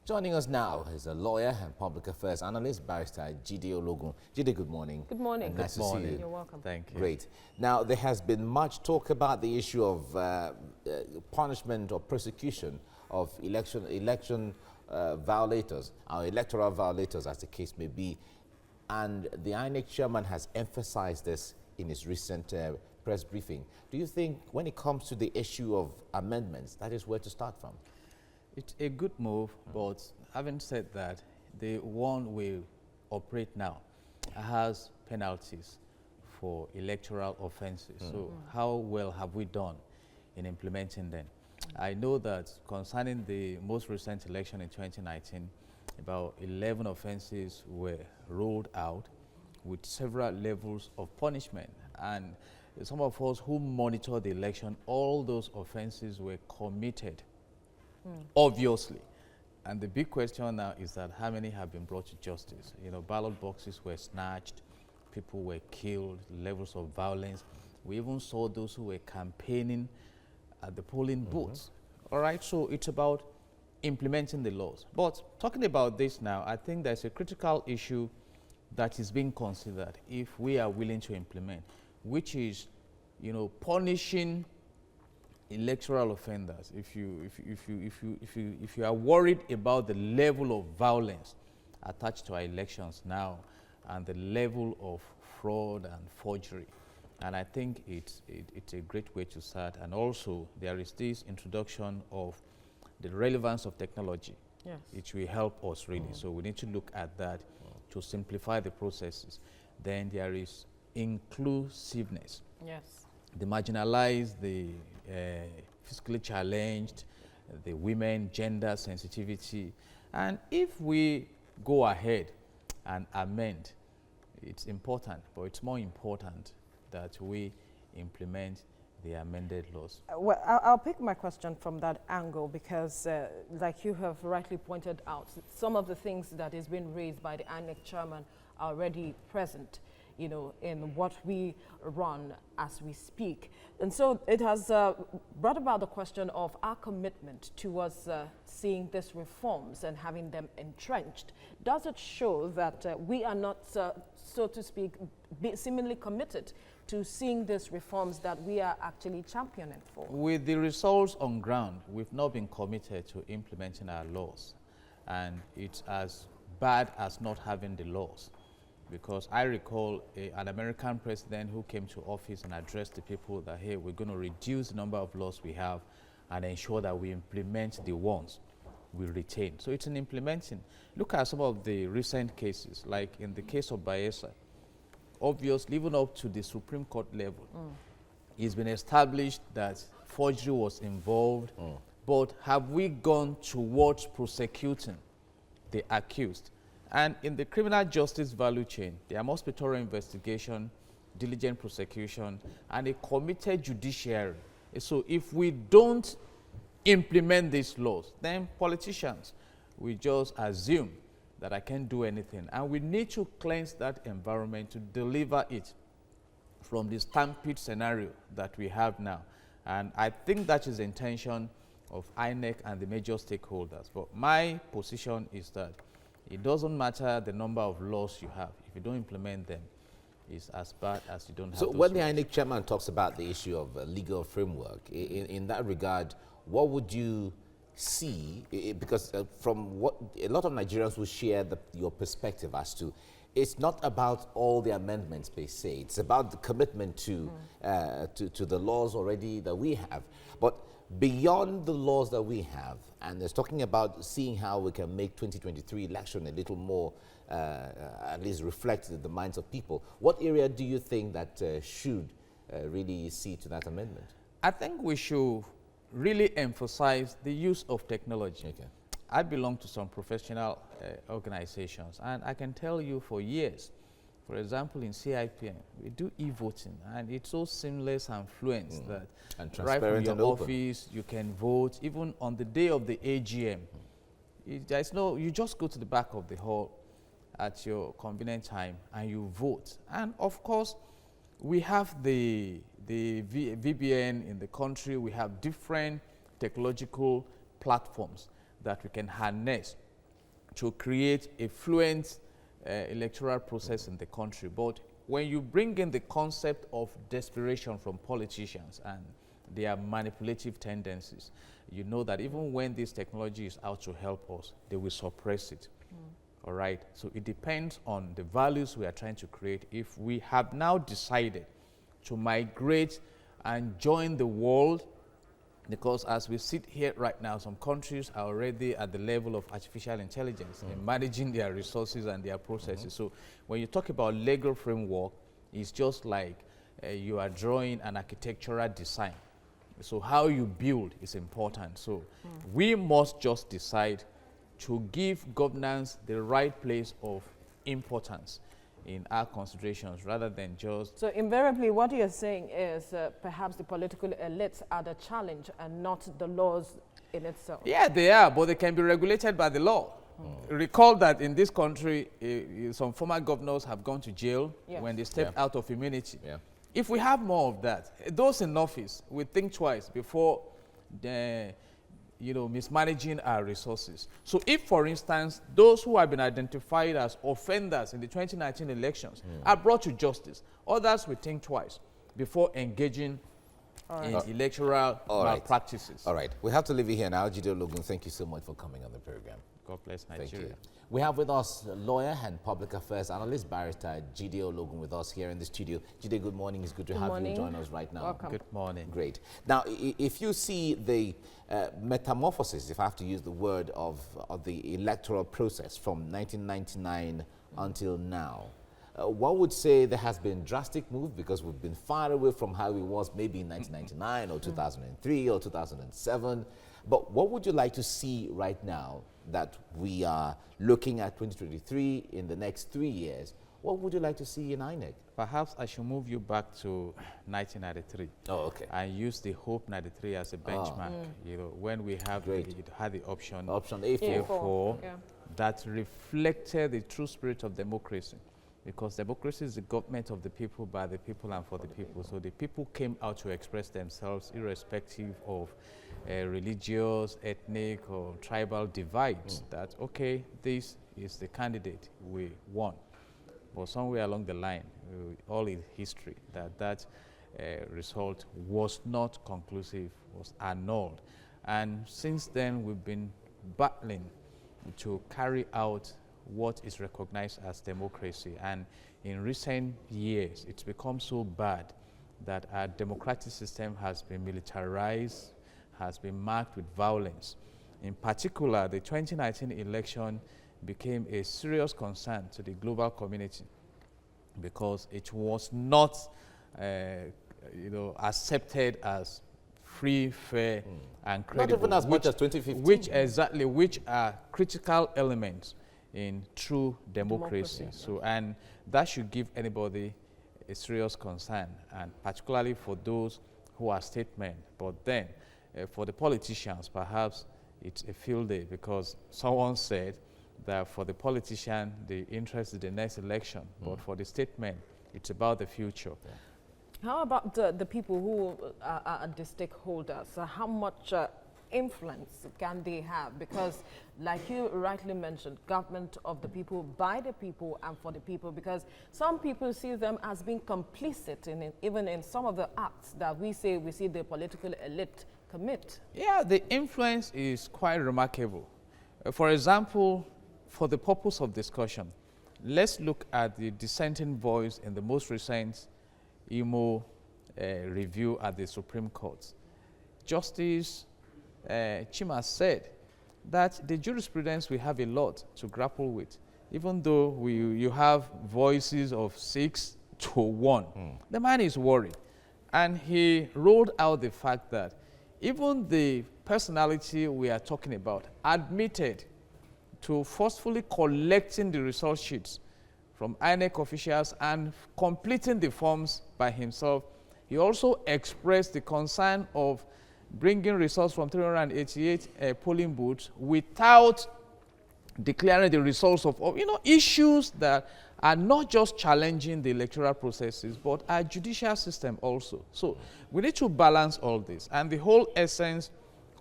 Joining us now is a lawyer and public affairs analyst, barrister Jide Ologun. Jide, good morning. Good morning. And nice to see you. You're welcome. Thank you. Great. Now, there has been much talk about the issue of punishment or prosecution of election violators, or electoral violators, as the case may be. And the INEC chairman has emphasized this in his recent press briefing. Do you think when it comes to the issue of amendments, that is where to start from? It's a good move, but having said that, the one we operate now has penalties for electoral offenses. So how well have we done in implementing them? I know that concerning the most recent election in 2019, about 11 offenses were rolled out with several levels of punishment. And some of us who monitor the election, all those offenses were committed, obviously. And the big question now is that how many have been brought to justice? You know, ballot boxes were snatched, people were killed, levels of violence. We even saw those who were campaigning at the polling booths. All right, so it's about implementing the laws. But talking about this now, I think there's a critical issue that is being considered if we are willing to implement, which is, you know, punishing electoral offenders. If you are worried about the level of violence attached to our elections now and the level of fraud and forgery, and I think it's a great way to start. And also there is this introduction of the relevance of technology. Yes. It will help us really. So we need to look at that to simplify the processes. Then there is inclusiveness. Yes. The marginalized, the physically challenged, the women, gender sensitivity. And if we go ahead and amend, it's important, but it's more important that we implement the amended laws. Well, I'll pick my question from that angle because, like you have rightly pointed out, some of the things that is being raised by the INEC chairman are already present, you know, in what we run as we speak. And so it has brought about the question of our commitment towards seeing these reforms and having them entrenched. Does it show that we are not, so to speak, seemingly committed to seeing these reforms that we are actually championing for? With the results on ground, we've not been committed to implementing our laws. And it's as bad as not having the laws. Because I recall an American president who came to office and addressed the people that, hey, we're going to reduce the number of laws we have and ensure that we implement the ones we retain. So it's in implementing. Look at some of the recent cases, like in the case of Bayelsa. Obviously, even up to the Supreme Court level, it's been established that forgery was involved. But have we gone towards prosecuting the accused? And in the criminal justice value chain, there must be thorough investigation, diligent prosecution, and a committed judiciary. So if we don't implement these laws, then politicians will just assume that I can't do anything. And we need to cleanse that environment to deliver it from the stampede scenario that we have now. And I think that is the intention of INEC and the major stakeholders. But my position is that it doesn't matter the number of laws you have. If you don't implement them, it's as bad as you don't have. So when the INEC chairman talks about the issue of legal framework, in that regard, what would you see? Because from what a lot of Nigerians will share your perspective as to, it's not about all the amendments per se. It's about the commitment to the laws already that we have. But beyond the laws that we have, and it's talking about seeing how we can make 2023 election a little more, at least reflect the minds of people. What area do you think that should really see to that amendment? I think we should really emphasize the use of technology. Okay. I belong to some professional organizations, and I can tell you for years, for example, in CIPM, we do e-voting, and it's so seamless and fluent that right from your office, you can vote. Even on the day of the AGM, there's no, you just go to the back of the hall at your convenient time and you vote. And of course, we have the VBN in the country. We have different technological platforms that we can harness to create a fluent electoral process in the country. But when you bring in the concept of desperation from politicians and their manipulative tendencies, you know that even when this technology is out to help us, they will suppress it. All right? So it depends on the values we are trying to create. If we have now decided to migrate and join the world, because as we sit here right now, some countries are already at the level of artificial intelligence in managing their resources and their processes. So when you talk about legal framework, it's just like you are drawing an architectural design. So how you build is important. So we must just decide to give governance the right place of importance in our considerations rather than just... So invariably what you're saying is perhaps the political elites are the challenge and not the laws in itself. Yeah, they are, but they can be regulated by the law. Recall that in this country, some former governors have gone to jail when they stepped out of immunity. If we have more of that, those in office will think twice before mismanaging our resources. So if, for instance, those who have been identified as offenders in the 2019 elections are brought to justice, others will think twice before engaging in electoral malpractices. All right. We have to leave you here now. Jide Ologun, thank you so much for coming on the program. God bless Nigeria. Thank you. We have with us lawyer and public affairs analyst, barrister Jide Ologun, with us here in the studio. Jide, good morning. It's good to have you join us right now. Welcome. Good morning. Great. Now, if you see the metamorphosis, if I have to use the word, of the electoral process from 1999 until now, one would say there has been drastic move because we've been far away from how it was maybe in 1999 or 2003 or 2007. But what would you like to see right now that we are looking at 2023 in the next 3 years? What would you like to see in INEC? Perhaps I should move you back to 1993. Oh, okay. And use the Hope 93 as a benchmark. When we had the option A4 that reflected the true spirit of democracy. Because democracy is the government of the people, by the people, and for the people. So the people came out to express themselves irrespective of religious, ethnic, or tribal divides. That, okay, this is the candidate we want. But somewhere along the line, all in history, that result was not conclusive, was annulled. And since then, we've been battling to carry out what is recognized as democracy. And in recent years, it's become so bad that our democratic system has been militarized, has been marked with violence. In particular, the 2019 election became a serious concern to the global community because it was not accepted as free, fair, and credible. Not even as much as 2015. Which are critical elements in true democracy. So, and that should give anybody a serious concern, and particularly for those who are statesmen. But then, for the politicians, perhaps it's a field day, because someone said that for the politician, the interest is the next election, but for the statesmen, it's about the future. How about the people who are the stakeholders? How much influence can they have? Because like you rightly mentioned, government of the people, by the people, and for the people, because some people see them as being complicit in it, even in some of the acts that we see the political elite commit. Yeah, the influence is quite remarkable. For example, for the purpose of discussion, let's look at the dissenting voice in the most recent IMO review at the Supreme Court. Justice Chima said that the jurisprudence we have a lot to grapple with, even though you have voices of 6-1. The man is worried, and he rolled out the fact that even the personality we are talking about admitted to forcefully collecting the result sheets from INEC officials and completing the forms by himself. He also expressed the concern of bringing results from 388 polling booths without declaring the results of issues that are not just challenging the electoral processes, but our judicial system also. So we need to balance all this. And the whole essence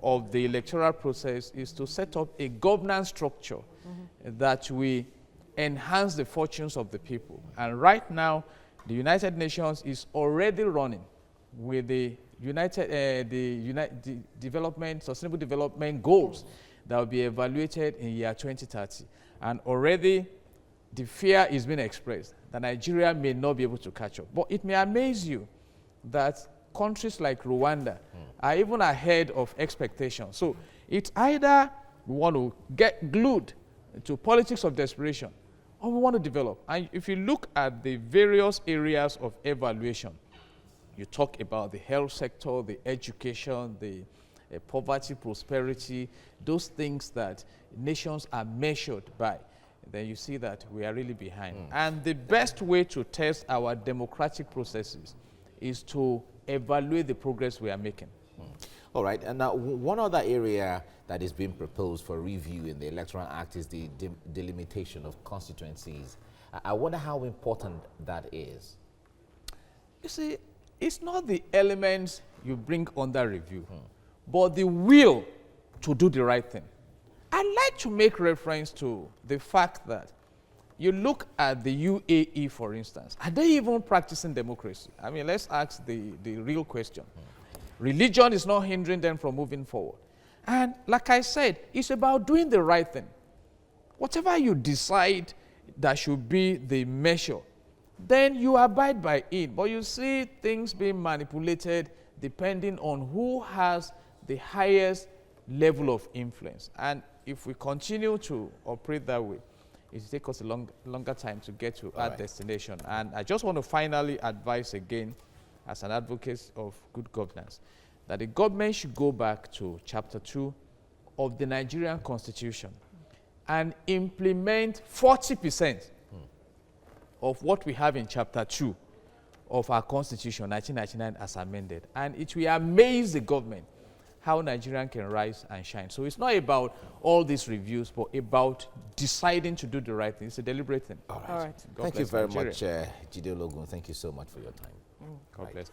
of the electoral process is to set up a governance structure that will enhance the fortunes of the people. And right now, the United Nations is already running with the Sustainable Development Goals that will be evaluated in year 2030. And already the fear is being expressed that Nigeria may not be able to catch up. But it may amaze you that countries like Rwanda are even ahead of expectations. So it's either we want to get glued to politics of desperation or we want to develop. And if you look at the various areas of evaluation, you talk about the health sector, the education, the poverty, prosperity, those things that nations are measured by, then you see that we are really behind. And the best way to test our democratic processes is to evaluate the progress we are making. All right, and now one other area that is being proposed for review in the Electoral Act is the delimitation of constituencies. I wonder how important that is. You see, it's not the elements you bring under review, but the will to do the right thing. I'd like to make reference to the fact that you look at the UAE, for instance. Are they even practicing democracy? I mean, let's ask the real question. Religion is not hindering them from moving forward. And like I said, it's about doing the right thing. Whatever you decide that should be the measure, then you abide by it. But you see things being manipulated depending on who has the highest level of influence. And if we continue to operate that way, it will take us a longer time to get to our destination. And I just want to finally advise again, as an advocate of good governance, that the government should go back to Chapter 2 of the Nigerian Constitution and implement 40% of what we have in Chapter 2 of our Constitution, 1999, as amended. And it will amaze the government how Nigerian can rise and shine. So it's not about all these reviews, but about deciding to do the right thing. It's a deliberate thing. All right. Thank you very much, Jide Ologun. Thank you so much for your time. God bless.